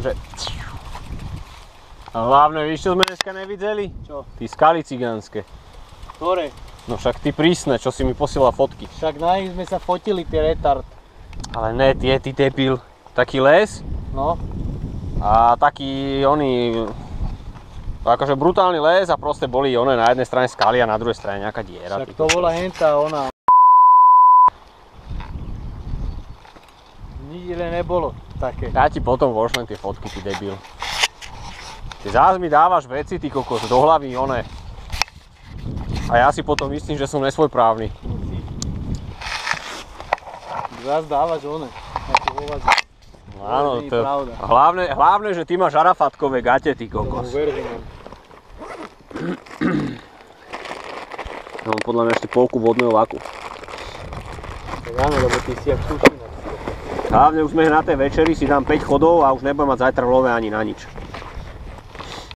že... A hlavne, víš, čo sme dneska nevideli? Čo? Tí skaly cigánske. Ktoré? No však ty prísne, čo si mi posielal fotky. Však na nich sme sa fotili, tie retard. Ale ne, ty debil. Taký les No. a taký akože brutálny les a proste boli na jednej strane skaly a na druhej strane nejaká diera. Však to bola hentá ona. Nikde nebolo také. Ja ti potom vošlem tie fotky, ty debil. Ty zás mi dávaš veci, ty kokos, do hlavy A ja si potom myslím, že som nesvojprávny. Zás dávaš nejaké hovadí. Áno, to hlavne, že ty máš arafatkové gate, ty kokos. Ja mám podľa mňa ešte polku vodného vaku. Tak áno, lebo ty si jak sušina. Hlavne už sme na tej večeri, si dám 5 chodov a už nebudem mať zajtra v love ani na nič.